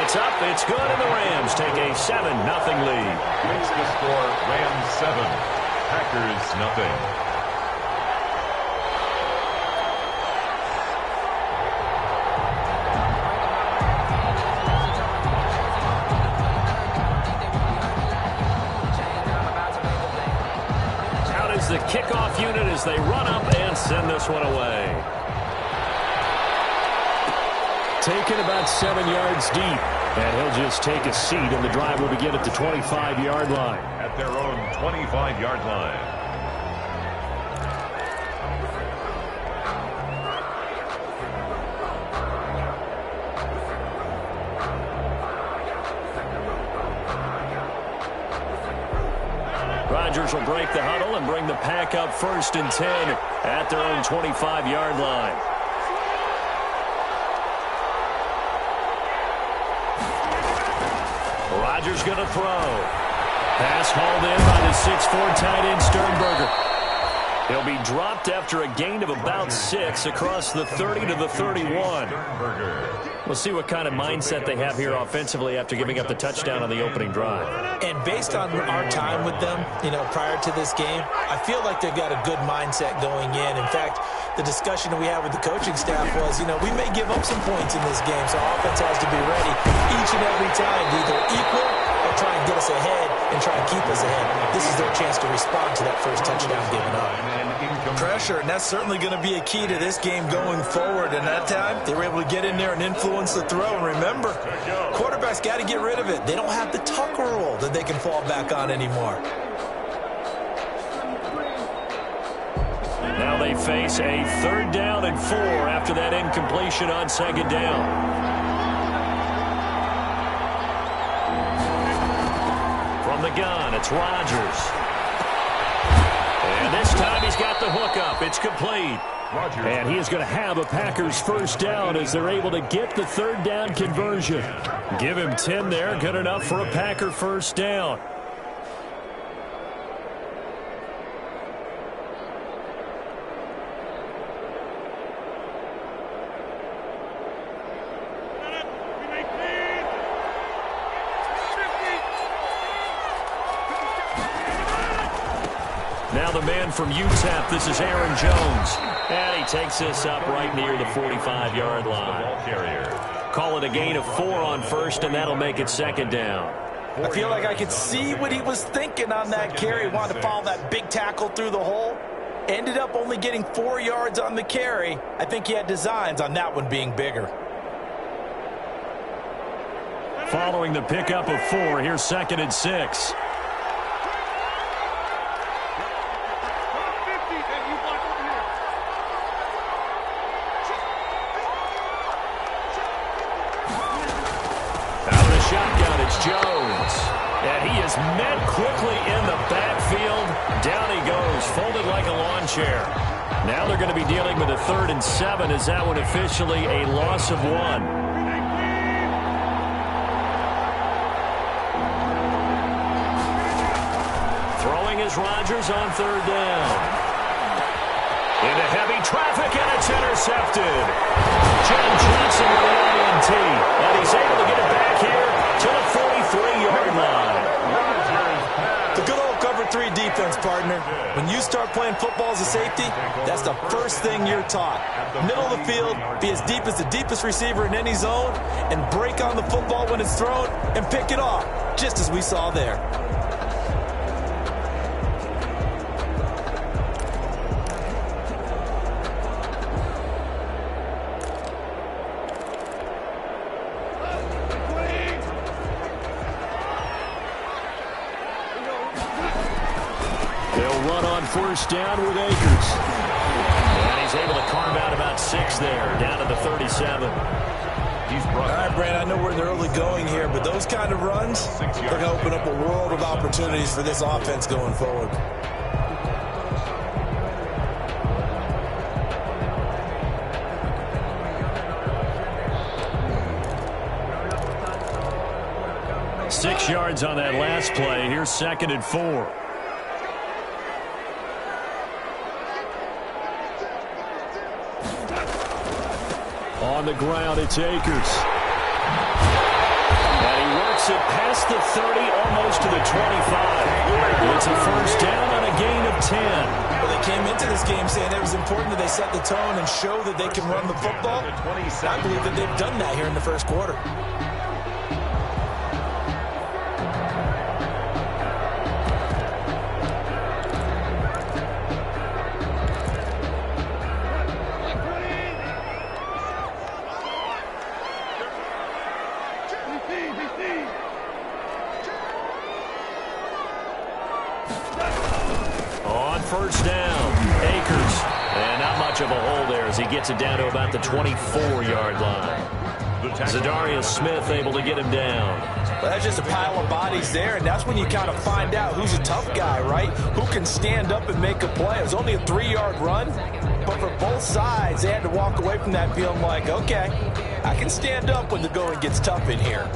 It's up, it's good, and the Rams take a 7-0 lead. Makes the score Rams 7, Packers nothing. The kickoff unit as they run up and send this one away. Taken about 7 yards deep. And he'll just take a seat, and the drive will begin at the 25-yard line. At their own 25-yard line. Rodgers will break the huddle and bring the pack up 1st and 10 at their own 25-yard line. Rodgers going to throw. Pass hauled in by the 6'4" tight end Sternberger. He'll be dropped after a gain of about 6 across the 30 to the 31. We'll see what kind of mindset they have here offensively after giving up the touchdown on the opening drive. And based on our time with them, prior to this game, I feel like they've got a good mindset going in. In fact, the discussion we had with the coaching staff was, we may give up some points in this game, so our offense has to be ready each and every time to either equal or try and get us ahead and try and keep us ahead. This is their chance to respond to that first touchdown given up. Pressure, and that's certainly going to be a key to this game going forward. And that time, they were able to get in there and influence the throw. And remember, quarterbacks got to get rid of it. They don't have the Tucker rule that they can fall back on anymore. Now they face a 3rd down and 4 after that incompletion on 2nd down. From the gun, it's Rodgers. And this time he's got the hook up. It's complete. And he is going to have a Packers 1st down as they're able to get the 3rd down conversion. Give him 10 there. Good enough for a Packer 1st down. Now the man from UTEP, this is Aaron Jones. And he takes this up right near the 45-yard line. Call it a gain of 4 on 1st, and that'll make it 2nd down. I feel like I could see what he was thinking on that carry. He wanted to follow that big tackle through the hole. Ended up only getting 4 yards on the carry. I think he had designs on that one being bigger. Following the pickup of 4, here's 2nd and 6. Shotgun, it's Jones. And he is met quickly in the backfield. Down he goes, folded like a lawn chair. Now they're going to be dealing with a 3rd and 7. Is that one officially a loss of 1? Throwing is Rodgers on 3rd down. Into heavy traffic, and it's intercepted. John Johnson with the INT, and he's able to get it back here to the 43-yard line. The good old cover 3 defense, partner. When you start playing football as a safety, that's the first thing you're taught. Middle of the field, be as deep as the deepest receiver in any zone, and break on the football when it's thrown and pick it off, just as we saw there. They'll run on 1st down with Akers. And he's able to carve out about 6 there, down to the 37. All right, Brandon, I know we're in the early going here, but those kind of runs, they're going to open up a world of opportunities for this offense going forward. Six yards on that last play. Here's 2nd and 4. On the ground, it's Akers. makes it past the 30, almost to the 25. It's a first down on a gain of 10. Well, they came into this game saying it was important that they set the tone and show that they can run the football. I believe that they've done that here in the first quarter. On first down, Akers. And not much of a hole there as he gets it down to about the 24-yard line. Zadarius Smith able to get him down. Well, that's just a pile of bodies there, and that's when you kind of find out who's a tough guy, right? Who can stand up and make a play. It was only a 3-yard run, but for both sides, they had to walk away from that feeling like, okay, I can stand up when the going gets tough in here.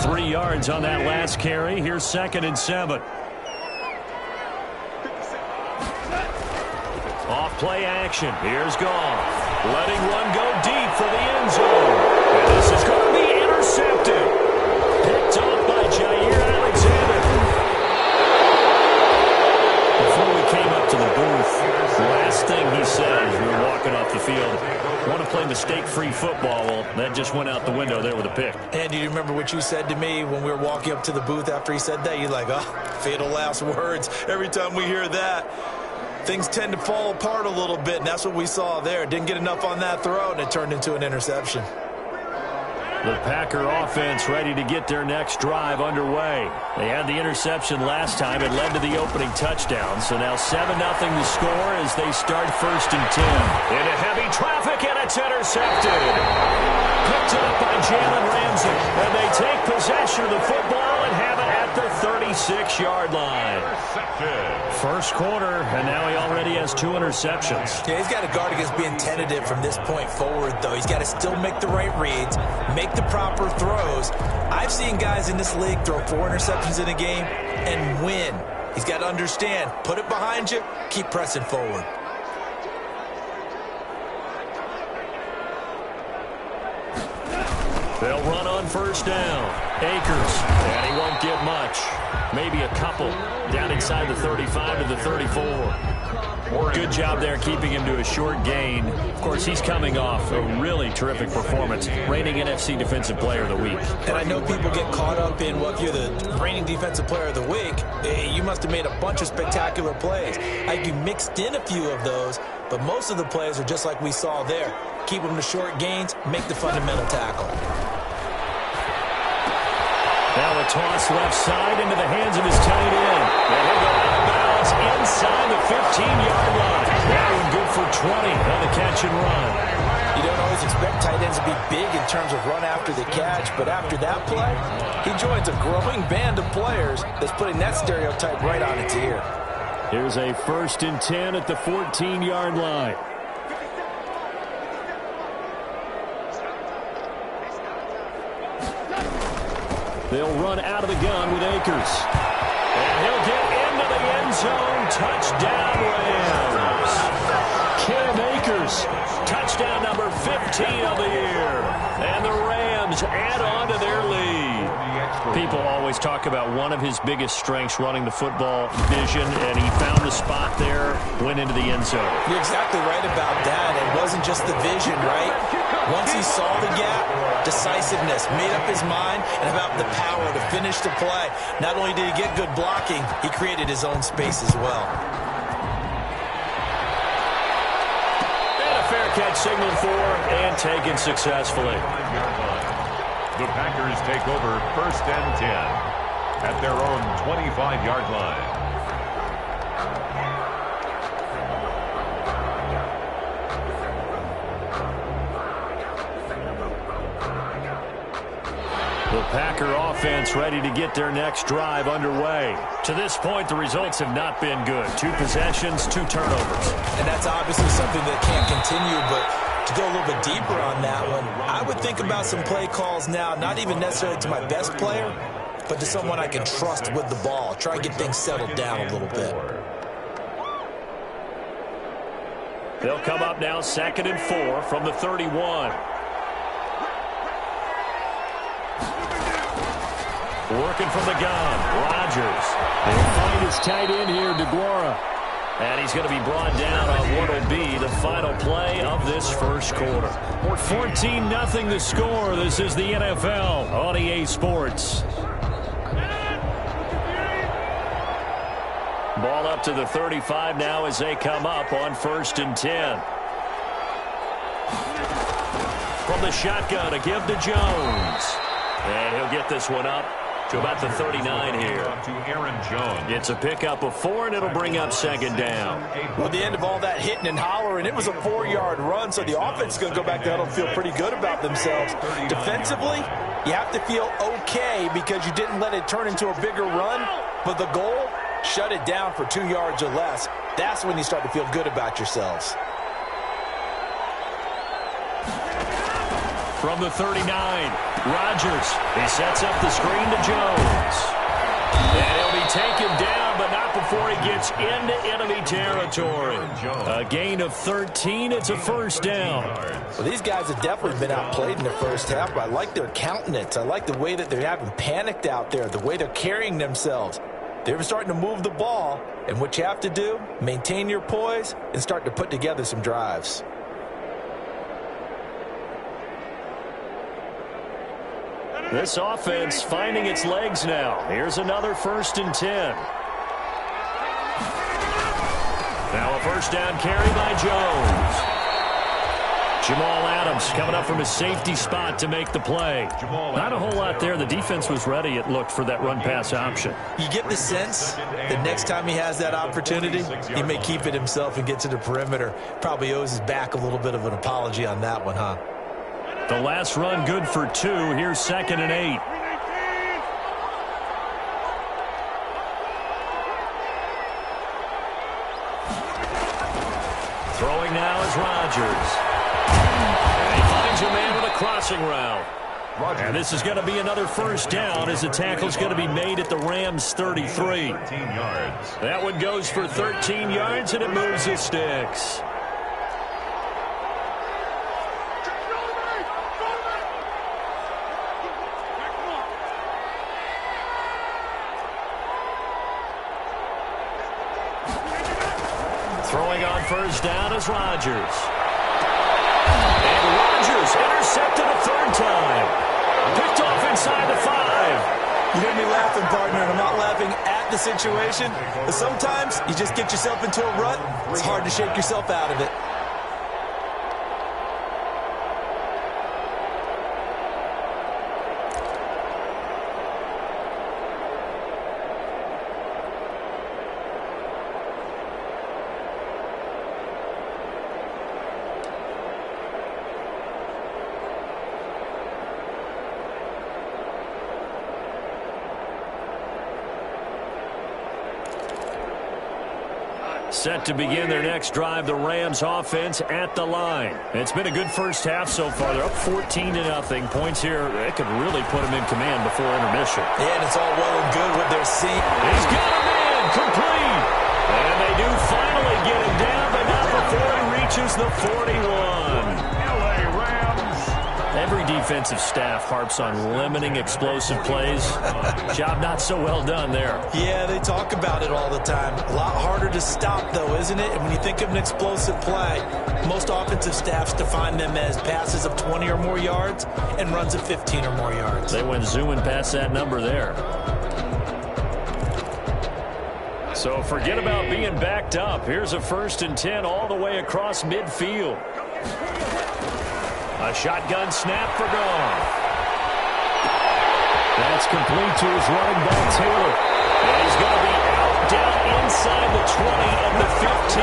3 yards on that last carry. Here's 2nd and 7. Off play action. Here's Goff. Letting one go deep for the end zone. And this is going to be intercepted. Picked off by Jair Alexander. Before we came up to the booth, the last thing he said as we were walking off the field, want to play mistake-free football. Well, that just went out the window there with a pick. And do you remember what you said to me when we were walking up to the booth after he said that? You're like, oh, fatal last words. Every time we hear that, things tend to fall apart a little bit, and that's what we saw there. Didn't get enough on that throw, and it turned into an interception. The Packer offense ready to get their next drive underway. They had the interception last time. It led to the opening touchdown. So now 7-0 to score as they start 1st and 10. Into heavy traffic, and it's intercepted. Picked up by Jalen Ramsey. And they take possession of the football and have it at their 36-yard line. First quarter, and now he already has 2 interceptions. Yeah, he's got to guard against being tentative from this point forward, though. He's got to still make the right reads, make the proper throws. I've seen guys in this league throw 4 interceptions in a game and win. He's got to understand, put it behind you, keep pressing forward. They'll run on first down. Akers, and he won't get much. Maybe a couple. Down inside the 35 to the 34. Good job there keeping him to a short gain. Of course, he's coming off a really terrific performance. Reigning NFC Defensive Player of the Week. And I know people get caught up in, well, if you're the reigning Defensive Player of the Week, you must have made a bunch of spectacular plays. I think you mixed in a few of those, but most of the plays are just like we saw there. Keep them to short gains, make the fundamental tackle. Now a toss left side into the hands of his tight end. And he'll go out of bounds inside the 15-yard line. That one good for 20 on the catch and run. You don't always expect tight ends to be big in terms of run after the catch, but after that play, he joins a growing band of players that's putting that stereotype right on its ear. Here's a 1st and 10 at the 14-yard line. They'll run out of the gun with Akers. And he'll get into the end zone. Touchdown, Rams. Cam Akers, touchdown number 15 of the year. And the Rams add on to their lead. People always talk about one of his biggest strengths, running the football, vision, and he found the spot there, went into the end zone. You're exactly right about that. It wasn't just the vision, right? Once he saw the gap, decisiveness, made up his mind, and about the power to finish the play. Not only did he get good blocking, he created his own space as well. And a fair catch signaled for and taken successfully. The Packers take over 1st and 10 at their own 25-yard line. The Packer offense ready to get their next drive underway. To this point, the results have not been good. 2 possessions, 2 turnovers. And that's obviously something that can't continue, but to go a little bit deeper on that one, I would think about some play calls now, not even necessarily to my best player, but to someone I can trust with the ball. Try and get things settled down a little bit. They'll come up now 2nd and 4 from the 31. Working from the gun, Rodgers. They'll find his tight end here, DeGuara. And he's going to be brought down on what will be the final play of this first quarter. 14-0 the score. This is the NFL on EA Sports. Ball up to the 35 now as they come up on 1st and 10. From the shotgun, a give to Jones. And he'll get this one up to about the 39 here. To Aaron Jones. It's a pickup of 4, and it'll bring up 2nd down. Well, at the end of all that hitting and hollering, it was a 4-yard run, so the offense is going to go back there and feel pretty good about themselves. Defensively, you have to feel okay because you didn't let it turn into a bigger run, but the goal, shut it down for 2 yards or less. That's when you start to feel good about yourselves. From the 39, Rodgers. He sets up the screen to Jones. And he'll be taken down, but not before he gets into enemy territory. A gain of 13. It's a 1st down. Well, these guys have definitely been outplayed in the first half, but I like their countenance. I like the way that they're having panicked out there, the way they're carrying themselves. They're starting to move the ball, and what you have to do, maintain your poise and start to put together some drives. This offense finding its legs now. Here's another 1st and 10. Now a 1st down carry by Jones. Jamal Adams coming up from his safety spot to make the play. Not a whole lot there. The defense was ready, it looked, for that run-pass option. You get the sense that next time he has that opportunity, he may keep it himself and get to the perimeter. Probably owes his back a little bit of an apology on that one, huh? The last run good for 2. Here's 2nd and 8. Throwing now is Rodgers. And he finds a man with a crossing route. And this is going to be another 1st down as the tackle's going to be made at the Rams' 33. 13 yards. That one goes for 13 yards, and it moves the sticks. Throwing on 1st down is Rodgers. And Rodgers intercepted a 3rd time. Picked off inside the 5. You hear me laughing, partner, and I'm not laughing at the situation, but sometimes you just get yourself into a rut. It's hard to shake yourself out of it. Set to begin their next drive, the Rams offense at the line. It's been a good first half so far. They're up 14-0. Points here, they could really put them in command before intermission. Yeah, and it's all well and good what they're seeing. He's got him in, complete. And they do finally get him down, but not before he reaches the 41. Every defensive staff harps on limiting explosive plays. Job not so well done there. Yeah, they talk about it all the time. A lot harder to stop, though, isn't it? And when you think of an explosive play, most offensive staffs define them as passes of 20 or more yards and runs of 15 or more yards. They went zooming past that number there. So forget about being backed up. Here's a 1st and 10 all the way across midfield. A shotgun snap for Goff. That's complete to his running back, Taylor. And he's going to be out down inside the 20 and the 15.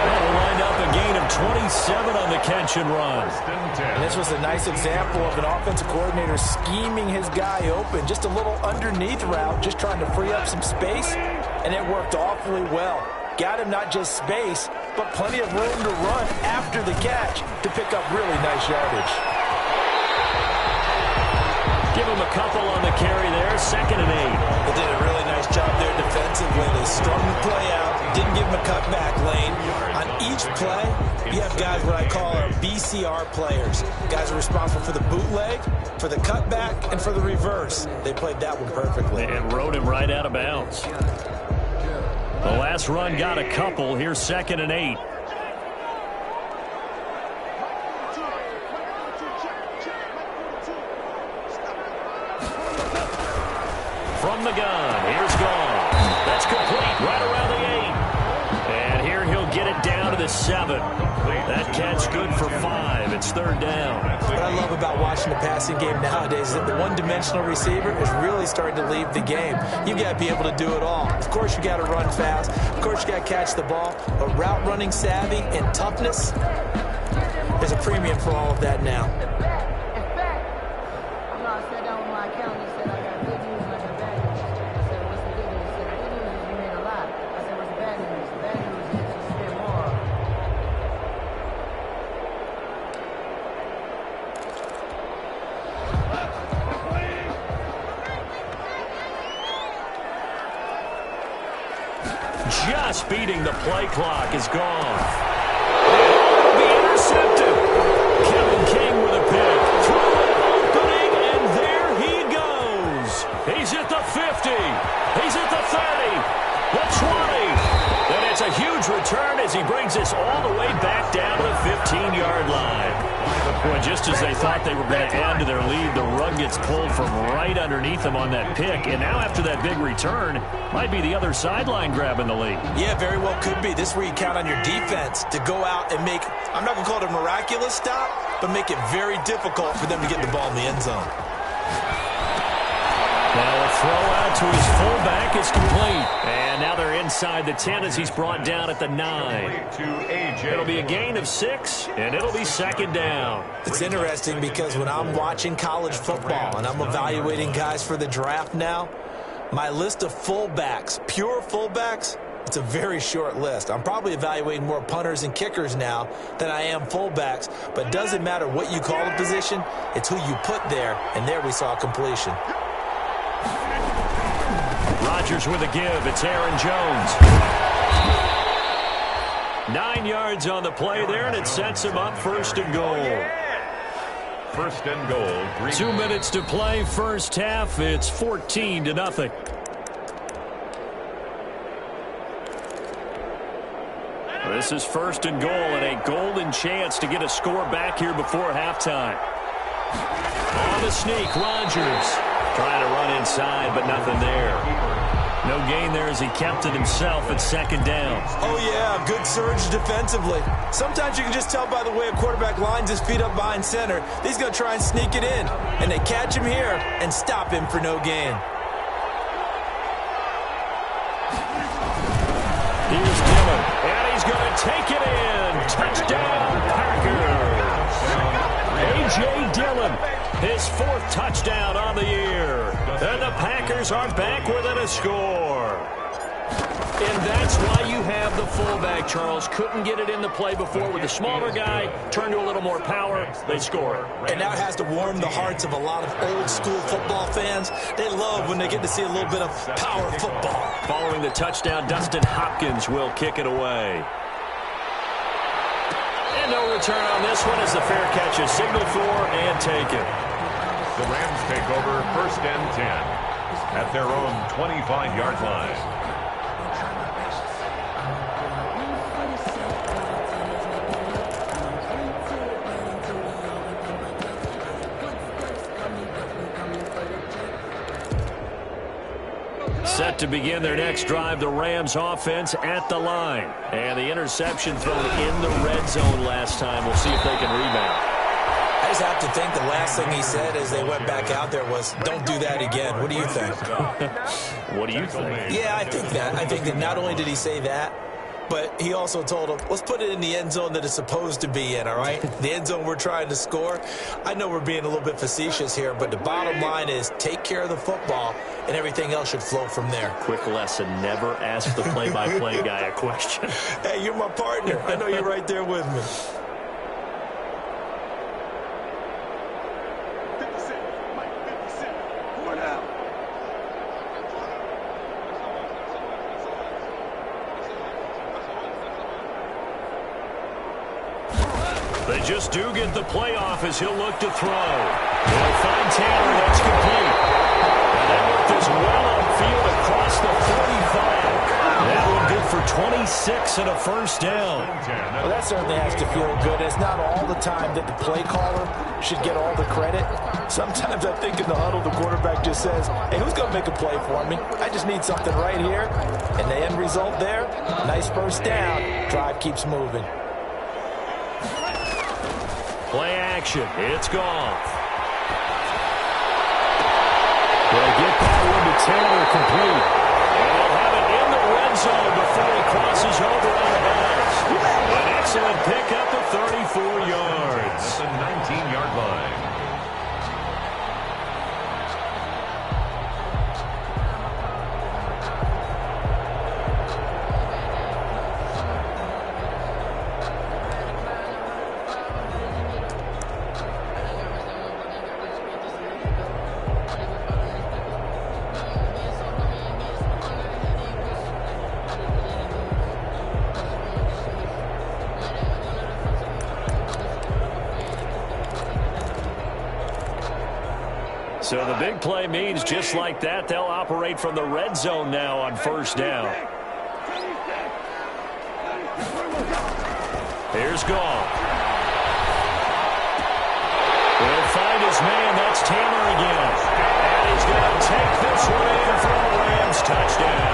That'll wind up a gain of 27 on the catch and run. And this was a nice example of an offensive coordinator scheming his guy open. Just a little underneath route, just trying to free up some space, and it worked awfully well. Got him not just space, but plenty of room to run after the catch to pick up really nice yardage. Give him a couple on the carry there, 2nd and 8. They did a really nice job there defensively. They strung the play out, didn't give him a cutback lane. On Each play, you have guys what I call our BCR players. Guys are responsible for the bootleg, for the cutback, and for the reverse. They played that one perfectly. And rode him right out of bounds. The last run got a couple. Here's 2nd and 8. From the gun, here's gone. That's complete right around the 8. And here he'll get it down to the 7. That catch good for 5. It's 3rd down. What I love about watching the passing game nowadays is that the one-dimensional receiver is really starting to leave the game. You got to be able to do it all. Of course, you got to run fast. Of course, you got to catch the ball. But route running savvy and toughness, there's a premium for all of that now. Just beating the play clock is gone. Be intercepted. Kevin King with a pick. Through an opening, and there he goes. He's at the 50. He's at the 30. The 20. And it's a huge return as he brings us all the way back down to the 15-yard line. Boy, just as they thought they were going to add to their lead, the rug gets pulled from right underneath them on that pick. And now after that big return, might be the other sideline grabbing the lead. Yeah, very well could be. This is where you count on your defense to go out and make, I'm not going to call it a miraculous stop, but make it very difficult for them to get the ball in the end zone. Now a throw out to his fullback is complete. And now they're inside the 10 as he's brought down at the 9. It'll be a gain of 6, and it'll be 2nd down. It's interesting because when I'm watching college football and I'm evaluating guys for the draft now, my list of fullbacks, pure fullbacks, it's a very short list. I'm probably evaluating more punters and kickers now than I am fullbacks, but it doesn't matter what you call the position, it's who you put there, and there we saw completion. Rodgers with a give. It's Aaron Jones. 9 yards on the play there, and it sets him up 1st and goal. 1st and goal. 2 minutes to play, first half. It's 14-0. This is 1st and goal, and a golden chance to get a score back here before halftime. On the sneak, Rodgers trying to run inside, but nothing there. No gain there as he kept it himself at 2nd down. Oh, yeah, good surge defensively. Sometimes you can just tell by the way a quarterback lines his feet up behind center. He's going to try and sneak it in, and they catch him here and stop him for no gain. Here's Dillon, and he's going to take it in. Touchdown, Packers. A.J. Dillon, his 4th touchdown on the year. And the Packers are back within a score. And that's why you have the fullback, Charles. Couldn't get it in the play before with the smaller guy. Turned to a little more power. They score. And that has to warm the hearts of a lot of old-school football fans. They love when they get to see a little bit of power football. Following the touchdown, Dustin Hopkins will kick it away. And no return on this one as the fair catch is signaled for and taken. The Rams take over 1st and 10 at their own 25-yard line. Set to begin their next drive, the Rams offense at the line. And the interception thrown in the red zone last time. We'll see if they can rebound. I just have to think the last thing he said as they went back out there was, don't do that again. What do you think? What do you think? Yeah, I think that. I think that not only did he say that, but he also told him, let's put it in the end zone that it's supposed to be in, all right? The end zone we're trying to score. I know we're being a little bit facetious here, but the bottom line is take care of the football, and everything else should flow from there. Quick lesson, never ask the play-by-play guy a question. Hey, you're my partner. I know you're right there with me. They just do get the playoff as he'll look to throw. They'll find Tanner. That's complete. And that looked as well upfield across the 45. That one good for 26 and a first down. Well, that certainly has to feel good. It's not all the time that the play caller should get all the credit. Sometimes I think in the huddle, the quarterback just says, hey, who's going to make a play for me? I just need something right here. And the end result there, nice first down. Drive keeps moving. Play action. It's Goff. They'll get that one to Taylor complete. And they'll have it in the red zone before he crosses over on the bounds. An excellent pickup of 34 yards. That's a 19-yard line. So the big play means just like that, they'll operate from the red zone now on first down. Here's Goff. He'll find his man. That's Tanner again. And he's going to take this one in for a Rams touchdown.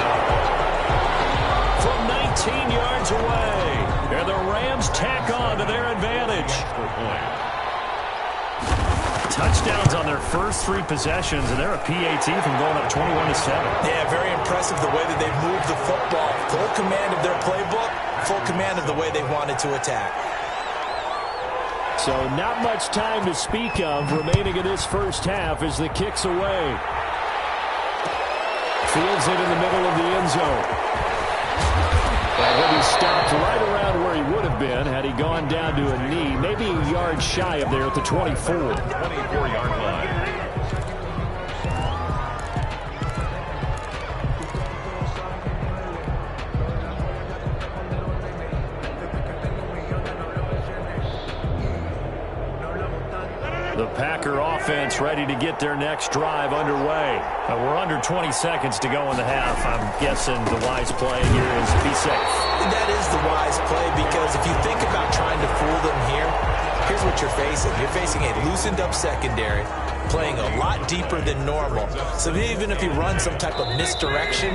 From 19 yards away. And the Rams tack on to their advantage. Touchdowns on their first 3 possessions, and they're a PAT from going up 21-7. Yeah, very impressive the way that they've moved the football. Full command of their playbook, full command of the way they wanted to attack. So not much time to speak of remaining in this first half as the kick's away. Fields it in the middle of the end zone. And he'll be stopped right around where he would have been had he gone down to a knee, maybe a yard shy of there at the 24. 24-yard line. The Packer offense ready to get their next drive underway. We're under 20 seconds to go in the half. I'm guessing the wise play here is be safe. That is the wise play because if you think about trying to fool them here, here's what you're facing. You're facing a loosened up secondary, playing a lot deeper than normal. So even if you run some type of misdirection,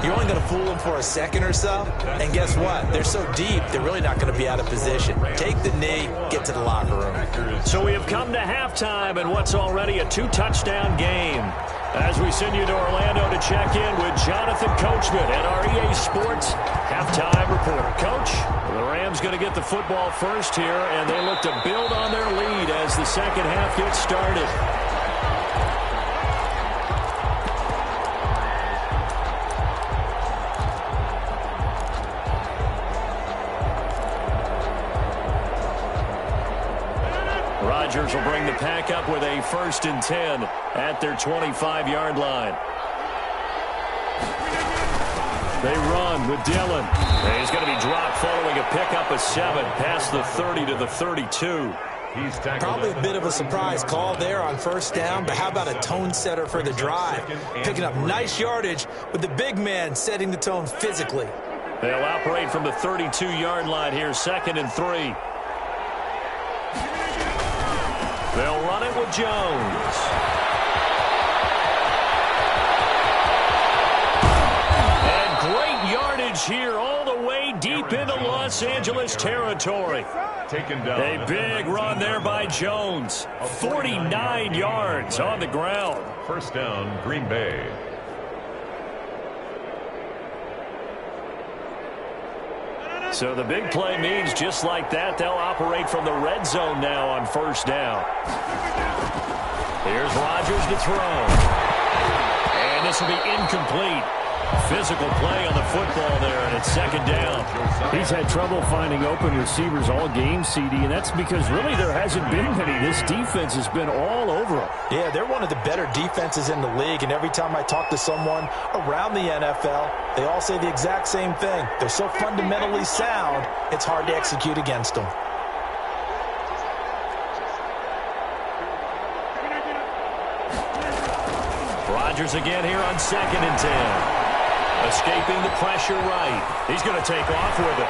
you're only going to fool them for a second or so. And guess what? They're so deep, they're really not going to be out of position. Take the knee, get to the locker room. So we have come to halftime in what's already a 2-touchdown game. As we send you to Orlando to check in with Jonathan Coachman at our EA Sports halftime report. Coach, the Rams going to get the football first here, and they look to build on their lead as the second half gets started. Rodgers will bring the pack up with a 1st and 10 at their 25-yard line. They run with Dillon. And he's going to be dropped following a pickup of 7 past the 30 to the 32. Probably a bit of a surprise call there on first down, but how about a tone setter for the drive? Picking up nice yardage with the big man setting the tone physically. They'll operate from the 32-yard line here, 2nd and 3. They'll run it with Jones. And great yardage here all the way deep into Los Angeles territory. Taken down. A big run there by Jones. 49 yards on the ground. First down, Green Bay. So the big play means just like that, they'll operate from the red zone now on first down. Here's Rodgers to throw. And this will be incomplete. Physical play on the football there, and it's 2nd down. He's had trouble finding open receivers all game, CD, and that's because really there hasn't been many. This defense has been all over him. Yeah, they're one of the better defenses in the league, and every time I talk to someone around the NFL, they all say the exact same thing. They're so fundamentally sound, it's hard to execute against them. Rodgers again here on 2nd and 10. Escaping the pressure right. He's going to take off with it.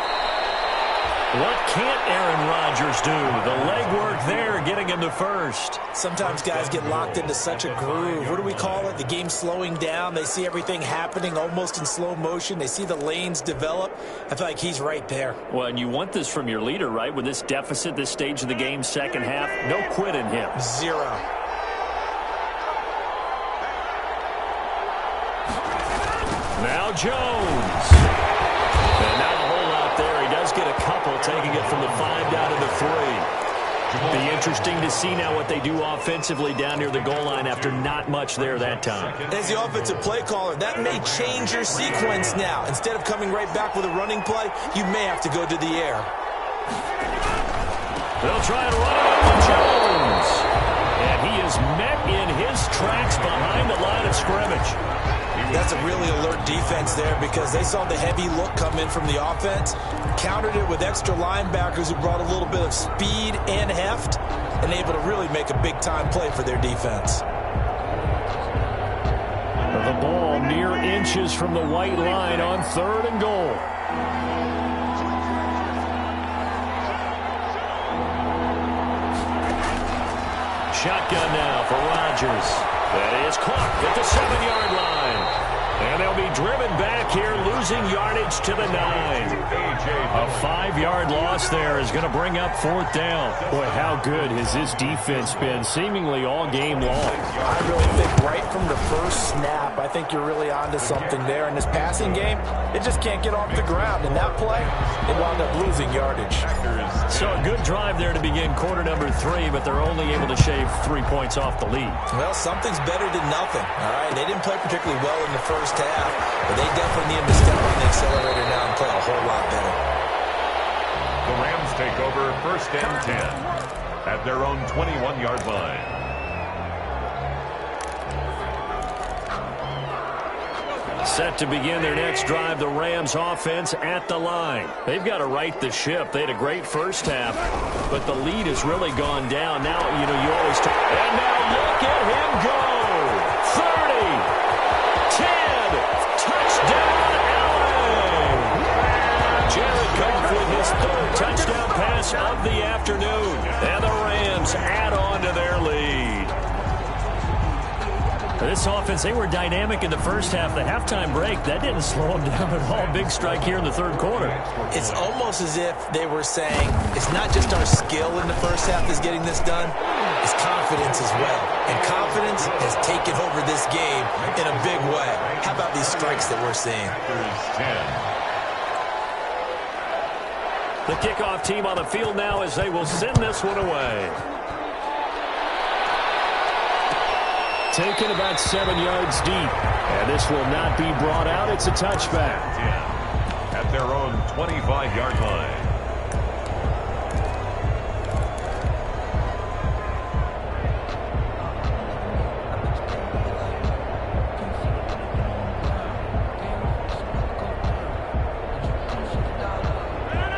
What can't Aaron Rodgers do? The legwork there getting him to first. Sometimes guys get locked into such a groove. What do we call it? The game slowing down. They see everything happening almost in slow motion. They see the lanes develop. I feel like he's right there. Well, and you want this from your leader, right? With this deficit, this stage of the game, second half, no quit in him. Zero. Now Jones. And not a whole lot there. He does get a couple, taking it from the 5 down to the 3. Be interesting to see now what they do offensively down near the goal line after not much there that time. As the offensive play caller, that may change your sequence now. Instead of coming right back with a running play, you may have to go to the air. They'll try and run it over Jones. And he is met in his tracks behind the line of scrimmage. That's a really alert defense there because they saw the heavy look come in from the offense, countered it with extra linebackers who brought a little bit of speed and heft, and able to really make a big-time play for their defense. The ball mere inches from the white line on 3rd and goal. Shotgun now for Rodgers. That is caught at the 7-yard line. And they'll be driven back here, losing yardage to the 9. A 5-yard loss there is going to bring up 4th down. Boy, how good has this defense been seemingly all game long? I really think right from the first snap, I think you're really onto something there. In this passing game, it just can't get off the ground. In that play, they wound up losing yardage. So a good drive there to begin quarter number 3, but they're only able to shave 3 points off the lead. Well, something's better than nothing. All right, they didn't play particularly well in the first half, but they definitely need to step on the accelerator now and play a whole lot better. The Rams take over 1st and 10 at their own 21-yard line. Set to begin their next drive, the Rams offense at the line. They've got to right the ship. They had a great first half, but the lead has really gone down. Now, you know, you always talk. And now look at him go. 30, 10, touchdown, Allen. Jared Goff with his 3rd touchdown pass of the afternoon. And the Rams add on to their lead. This offense, they were dynamic in the first half. The halftime break, that didn't slow them down at all. Big strike here in the 3rd quarter. It's almost as if they were saying, it's not just our skill in the first half that's getting this done, it's confidence as well. And confidence has taken over this game in a big way. How about these strikes that we're seeing? The kickoff team on the field now as they will send this one away. Taken about 7 yards deep. And this will not be brought out. It's a touchback. At their own 25-yard line.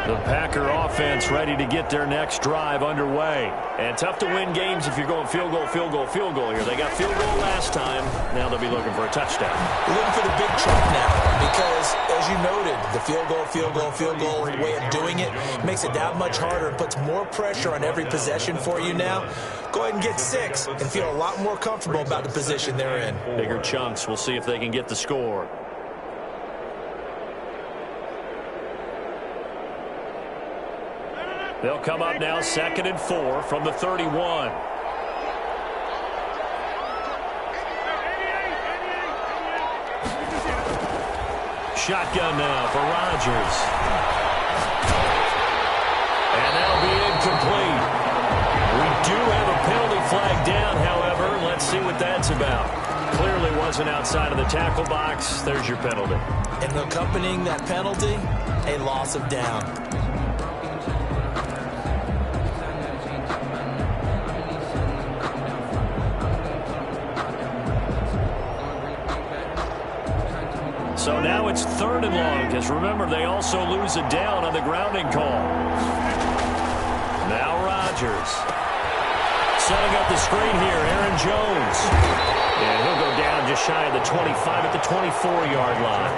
The Packer offense ready to get their next drive underway. And tough to win games if you're going field goal, field goal, field goal here. They got field goal last time. Now they'll be looking for a touchdown. Looking for the big truck now because, as you noted, the field goal, field goal, field goal way of doing it makes it that much harder and puts more pressure on every possession for you now. Go ahead and get 6 and feel a lot more comfortable about the position they're in. Bigger chunks. We'll see if they can get the score. They'll come up now 2nd and 4 from the 31. Shotgun now for Rodgers. And that'll be incomplete. We do have a penalty flag down, however. Let's see what that's about. Clearly wasn't outside of the tackle box. There's your penalty. And accompanying that penalty, a loss of down. So now it's 3rd and long, because remember, they also lose a down on the grounding call. Now Rodgers. Setting up the screen here, Aaron Jones. And he'll go down just shy of the 25 at the 24-yard line.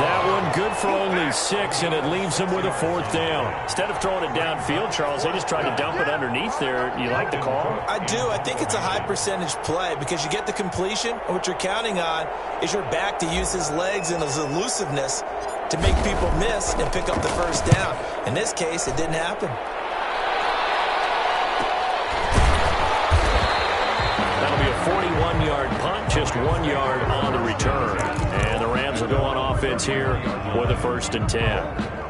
That one good for only 6, and it leaves them with a 4th down. Instead of throwing it downfield, Charles, they just tried to dump it underneath there. You like the call? I do. I think it's a high-percentage play because you get the completion, and what you're counting on is your back to use his legs and his elusiveness to make people miss and pick up the 1st down. In this case, it didn't happen. That'll be a 41-yard punt, just 1 yard on the return. And the Rams will go on offense here with a 1st and 10.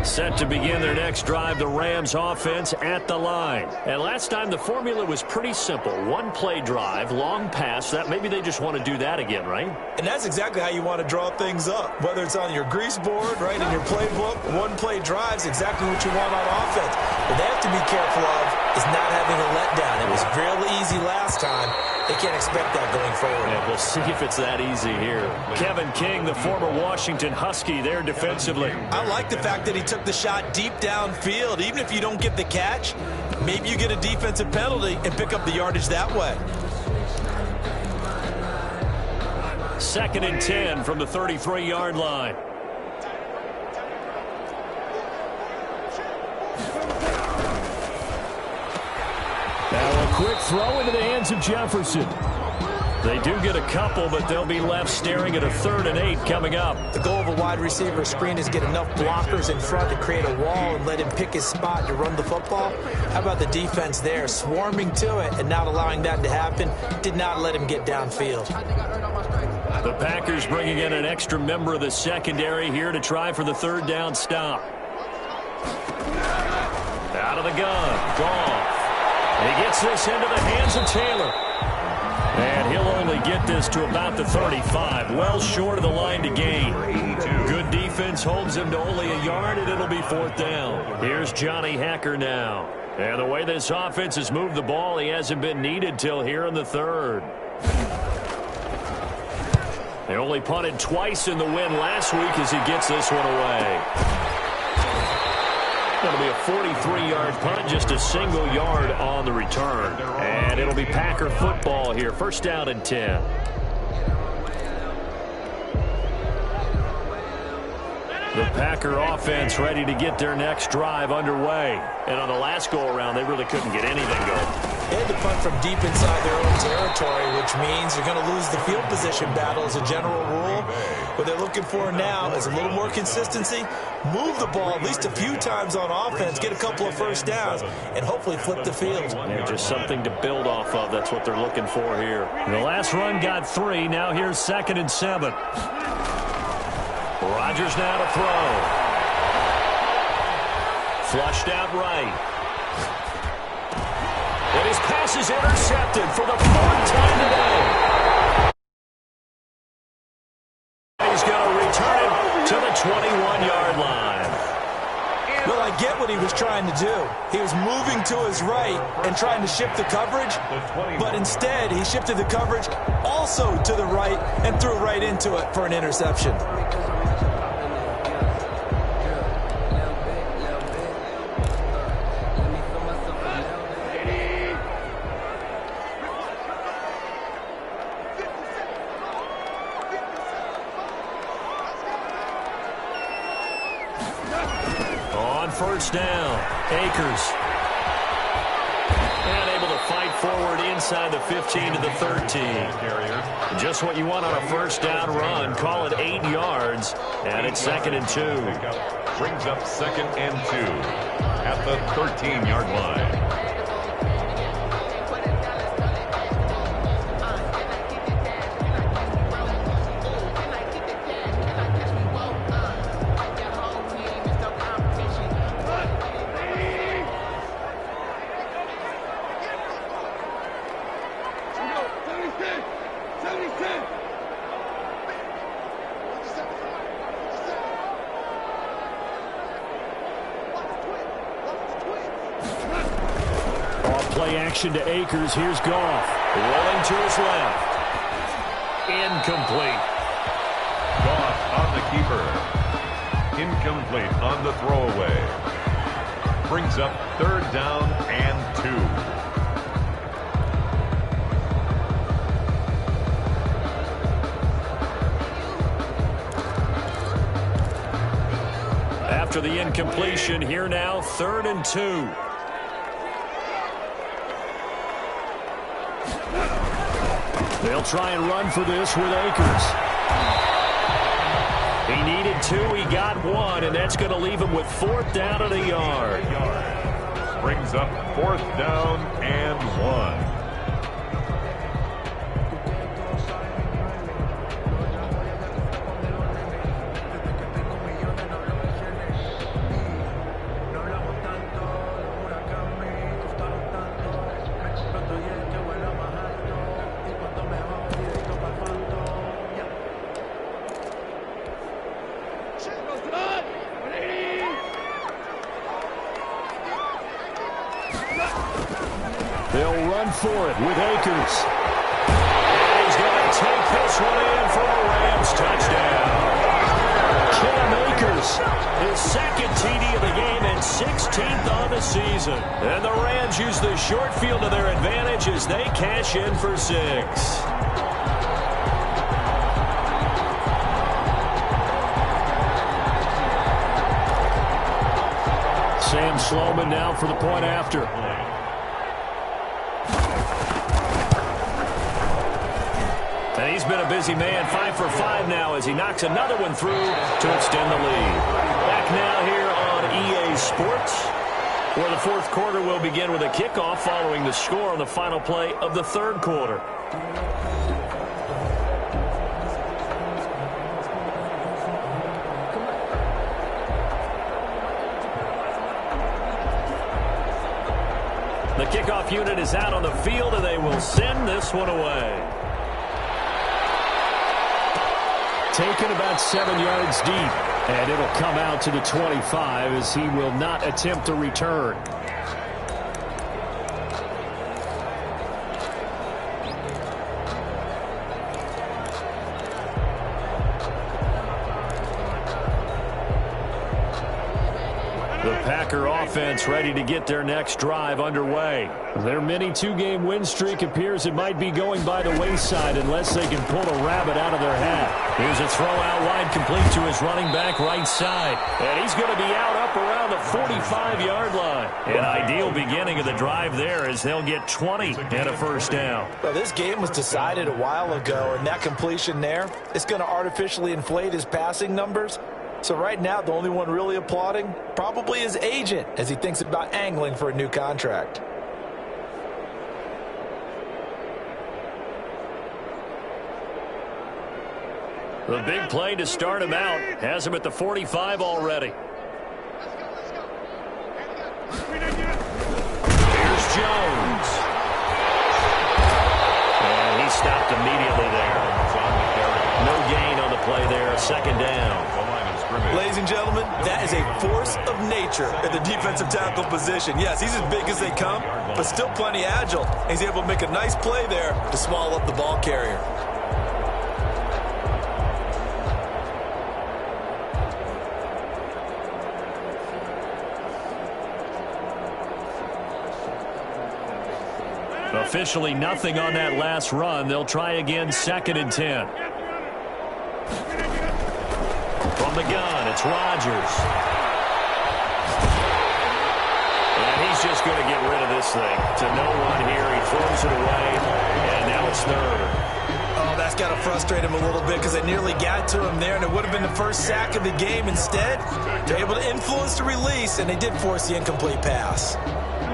Set to begin their next drive, the Rams offense at the line. And last time the formula was pretty simple. 1-play drive, long pass. That maybe they just want to do that again, right? And that's exactly how you want to draw things up. Whether it's on your grease board, right, in your playbook, 1-play drive is exactly what you want on offense. What they have to be careful of is not having a letdown. It was real easy last time. They can't expect that going forward. Yeah, we'll see if it's that easy here. Kevin King, the former Washington Husky, there defensively. I like the fact that he took the shot deep downfield. Even if you don't get the catch, maybe you get a defensive penalty and pick up the yardage that way. 2nd and 10 from the 33-yard line. Now a quick throw into the hands of Jefferson. They do get a couple, but they'll be left staring at a 3rd and 8 coming up. The goal of a wide receiver screen is get enough blockers in front to create a wall and let him pick his spot to run the football. How about the defense there, swarming to it and not allowing that to happen? Did not let him get downfield. The Packers bringing in an extra member of the secondary here to try for the 3rd down stop. Out of the gun, Goff. He gets this into the hands of Taylor. And he'll only get this to about the 35, well short of the line to gain. Good defense holds him to only a yard, and it'll be 4th down. Here's Johnny Hacker now. And the way this offense has moved the ball, he hasn't been needed till here in the 3rd. They only punted twice in the win last week as he gets this one away. It'll be a 43-yard punt, just a single yard on the return. And it'll be Packer football here, 1st down and 10. The Packer offense ready to get their next drive underway. And on the last go-around, they really couldn't get anything going. They had to punt from deep inside their own territory, which means you're going to lose the field position battle as a general rule. What they're looking for now is a little more consistency, move the ball at least a few times on offense, get a couple of 1st downs, and hopefully flip the field. Yeah, just something to build off of. That's what they're looking for here. The last run got 3. Now here's 2nd and 7. Rodgers now to throw. Flushed out right. And his pass is intercepted for the 4th time today. He's going to return it to the 21-yard line. Well, I get what he was trying to do. He was moving to his right and trying to shift the coverage, but instead he shifted the coverage also to the right and threw right into it for an interception. On 1st down, Akers. And able to fight forward inside the 15 to the 13. Just what you want on a 1st down run. Call it 8 yards. And it's 2nd and 2. Brings up 2nd and 2 at the 13-yard line. Play action to Akers. Here's Goff. Rolling to his left. Incomplete. Goff incomplete on the throwaway. Brings up 3rd down and 2. After the incompletion, here now, 3rd and 2. They'll try and run for this with Akers. He needed 2, he got 1, and that's going to leave him with 4th down and a yard. Brings up 4th down and 1. They'll run for it with Akers. And he's going to take this one in for a Rams touchdown. Cam Akers, his 2nd TD of the game and 16th on the season. And the Rams use the short field to their advantage as they cash in for 6. Sam Sloman now for the point after. And he's been a busy man, 5 for 5 now as he knocks another one through to extend the lead. Back now here on EA Sports, where the 4th quarter will begin with a kickoff following the score on the final play of the 3rd quarter. The kickoff unit is out on the field, and they will send this one away. Taken about 7 yards deep, and it'll come out to the 25 as he will not attempt a return. The Packer offense ready to get their next drive underway. Their mini 2-game win streak appears it might be going by the wayside unless they can pull a rabbit out of their hat. Here's a throw out wide, complete to his running back right side. And he's going to be out up around the 45-yard line. An ideal beginning of the drive there as they'll get 20 and a 1st down. Well, this game was decided a while ago, and that completion there is going to artificially inflate his passing numbers. So right now, the only one really applauding probably his agent as he thinks about angling for a new contract. The big play to start him out has him at the 45 already. Here's Jones. And he stopped immediately there. No gain on the play there, 2nd down. Ladies and gentlemen, that is a force of nature at the defensive tackle position. Yes, he's as big as they come, but still plenty agile. He's able to make a nice play there to swallow up the ball carrier. Officially nothing on that last run. They'll try again, 2nd and 10. From the gun, it's Rodgers. And he's just going to get rid of this thing. To no one here, he throws it away, and now it's 3rd. Oh, that's got to frustrate him a little bit because they nearly got to him there, and it would have been the first sack of the game. Instead, they're able to influence the release, and they did force the incomplete pass.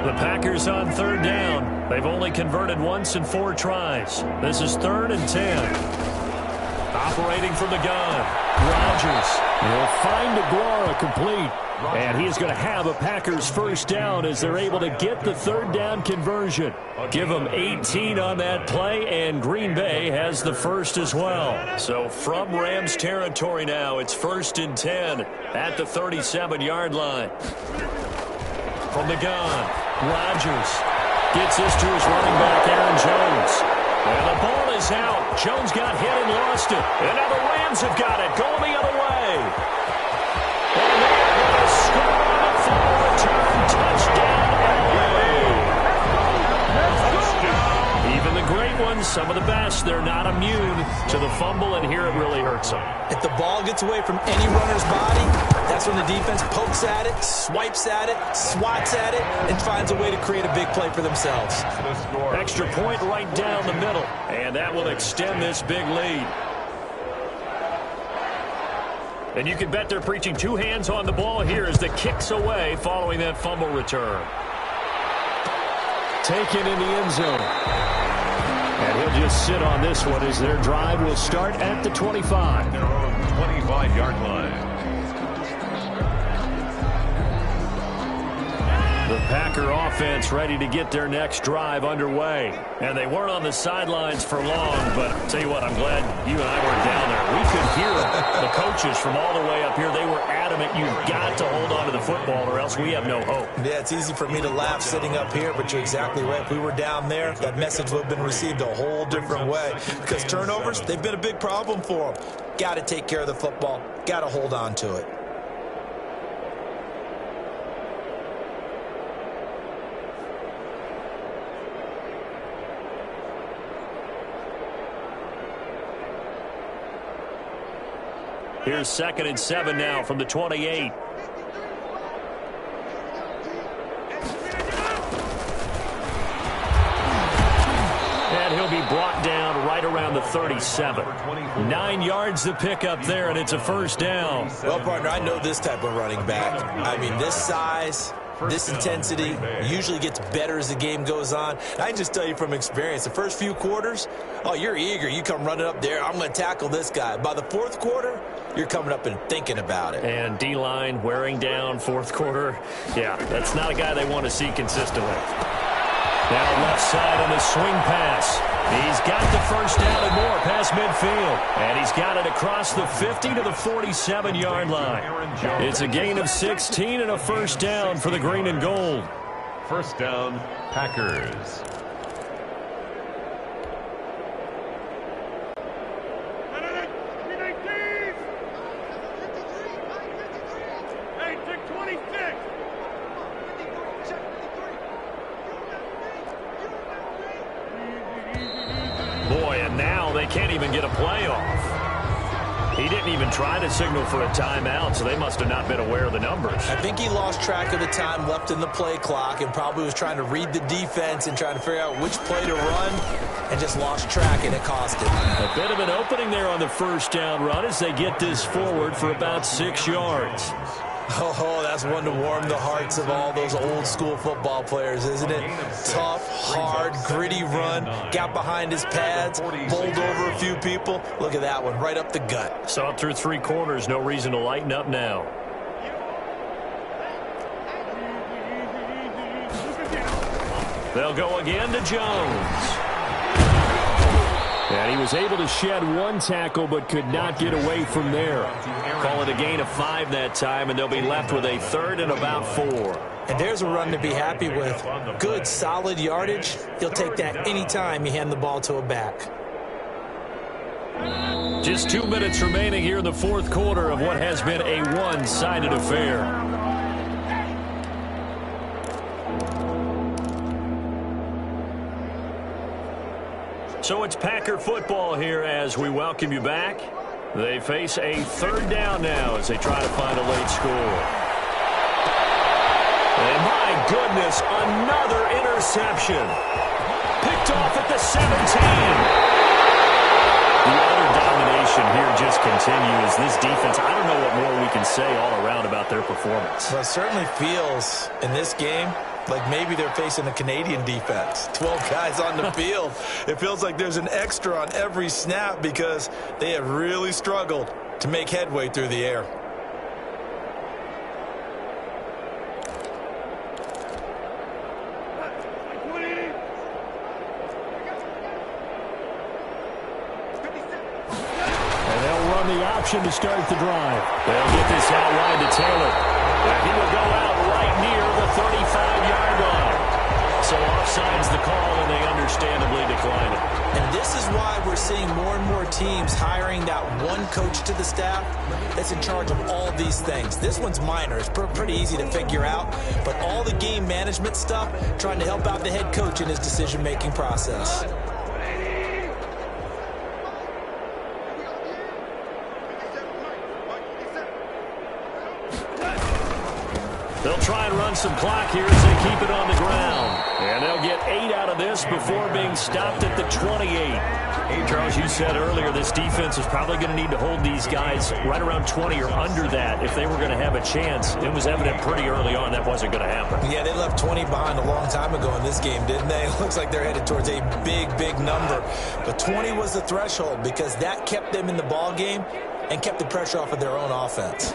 The Packers on 3rd down. They've only converted once in 4 tries. This is 3rd and 10. Operating from the gun, Rodgers will find Aguara complete. And he's going to have a Packers 1st down as they're able to get the 3rd down conversion. Give them 18 on that play, and Green Bay has the 1st as well. So from Rams territory now, it's 1st and 10 at the 37-yard line. From the gun, Rodgers gets this to his running back, Aaron Jones. And the ball is out. Jones got hit and lost it. And now the Rams have got it, going the other way. course, they're not immune to the fumble, and here it really hurts them. If the ball gets away from any runner's body, that's when the defense pokes at it, swipes at it, swats at it, and finds a way to create a big play for themselves. Extra point right down the middle, and that will extend this big lead. And you can bet they're preaching two hands on the ball here as the kick's away following that fumble return. Taken in the end zone. And he'll just sit on this one as their drive will start at the 25. Their own 25-yard line. The Packer offense ready to get their next drive underway. And they weren't on the sidelines for long, but I'll tell you what, I'm glad you and I weren't down there. We could hear the coaches from all the way up here. They were adamant, you've got to hold on to the football or else we have no hope. Yeah, it's easy for me to laugh sitting up here, but you're exactly right. If we were down there, that message would have been received a whole different way. Because turnovers, they've been a big problem for them. Got to take care of the football. Got to hold on to it. Here's 2nd and 7 now from the 28. And he'll be brought down right around the 37. 9 yards to pick up there, and it's a first down. Well, partner, I know this type of running back. I mean, this size, this intensity usually gets better as the game goes on. I can just tell you from experience, the first few quarters, oh, you're eager. You come running up there, I'm going to tackle this guy. By the fourth quarter, you're coming up and thinking about it. And D-line wearing down fourth quarter. Yeah, that's not a guy they want to see consistently. Now left side on the swing pass. He's got the first down and more past midfield. And he's got it across the 50 to the 47-yard line. It's a gain of 16 and a first down for the green and gold. First down, Packers. Can't even get a play off. He didn't even try to signal for a timeout, so they must have not been aware of the numbers. I think he lost track of the time left in the play clock and probably was trying to read the defense and trying to figure out which play to run and just lost track, and it cost him. A bit of an opening there on the first down run as they get this forward for about 6 yards. Oh, that's one to warm the hearts of all those old school football players, isn't it? Tough, hard, gritty run, got behind his pads, bowled over a few people. Look at that one, right up the gut. Saw it through 3 corners, no reason to lighten up now. They'll go again to Jones. And he was able to shed 1 tackle but could not get away from there. Call it a gain of 5 that time, and they'll be left with a 3rd and about 4. And there's a run to be happy with. Good, solid yardage. He'll take that anytime you hand the ball to a back. Just 2 minutes remaining here in the 4th quarter of what has been a one-sided affair. So it's Packer football here as we welcome you back. They face a 3rd down now as they try to find a late score. And my goodness, another interception. Picked off at the 17. The utter domination here just continues. This defense, I don't know what more we can say all around about their performance. Well, it certainly feels in this game like maybe they're facing a Canadian defense. 12 guys on the field. It feels like there's an extra on every snap because they have really struggled to make headway through the air. And they'll run the option to start the drive. They'll get this out wide to Taylor. And he will go out right near the 35-yard line. So offside's the call, and they understandably decline it. And this is why we're seeing more and more teams hiring that one coach to the staff that's in charge of all these things. This one's minor. It's pretty easy to figure out. But all the game management stuff, trying to help out the head coach in his decision-making process. They'll try and run some clock here as they keep it on the ground. And they'll get 8 out of this before being stopped at the 28. Hey, Charles, you said earlier this defense is probably going to need to hold these guys right around 20 or under that if they were going to have a chance. It was evident pretty early on that wasn't going to happen. Yeah, they left 20 behind a long time ago in this game, didn't they? It looks like they're headed towards a big, big number. But 20 was the threshold because that kept them in the ball game and kept the pressure off of their own offense.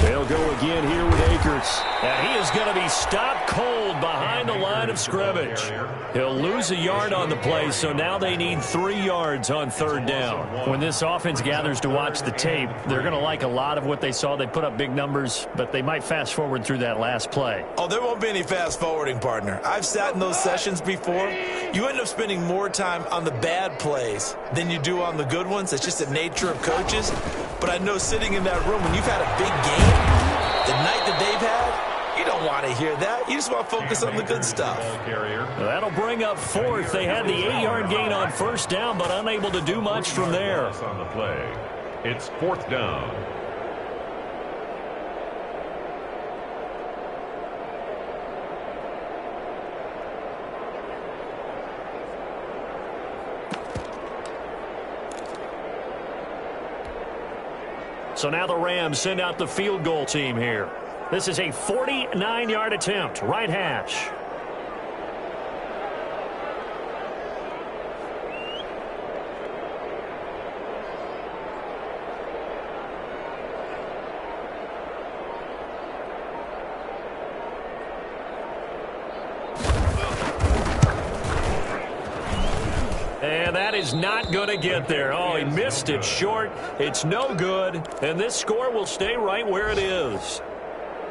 They'll go again here with Akers. And he is going to be stopped cold behind the line of scrimmage. He'll lose a yard on the play, so now they need 3 yards on 3rd down. When this offense gathers to watch the tape, they're going to like a lot of what they saw. They put up big numbers, but they might fast forward through that last play. Oh, there won't be any fast forwarding, partner. I've sat in those sessions before. You end up spending more time on the bad plays than you do on the good ones. It's just the nature of coaches. But I know sitting in that room, when you've had a big game, the night that they've had, you don't want to hear that. You just want to focus on the good stuff. That'll bring up 4th. They had the 8-yard gain on 1st down, but unable to do much from there. On the play, it's 4th down. So now the Rams send out the field goal team here. This is a 49-yard attempt, right hash. And that is not going to get there. Oh, he missed it short. It's no good. And this score will stay right where it is.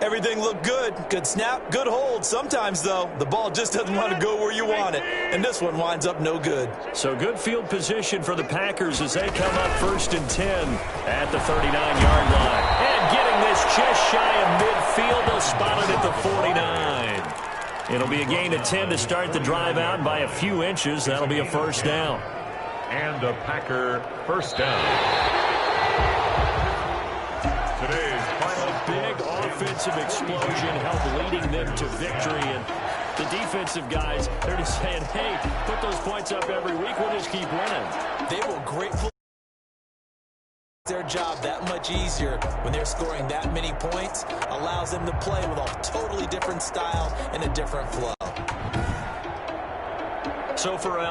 Everything looked good. Good snap, good hold. Sometimes, though, the ball just doesn't want to go where you want it. And this one winds up no good. So good field position for the Packers as they come up 1st and 10 at the 39-yard line. And getting this just shy of midfield. They'll spot it at the 49. It'll be a gain of 10 to start the drive out by a few inches. That'll be a 1st down. And a Packer 1st down. Today's final big offensive explosion helped leading them to victory. And the defensive guys, they're just saying, hey, put those points up every week. We'll just keep winning. They were grateful. Their job that much easier when they're scoring that many points, allows them to play with a totally different style and a different flow. So for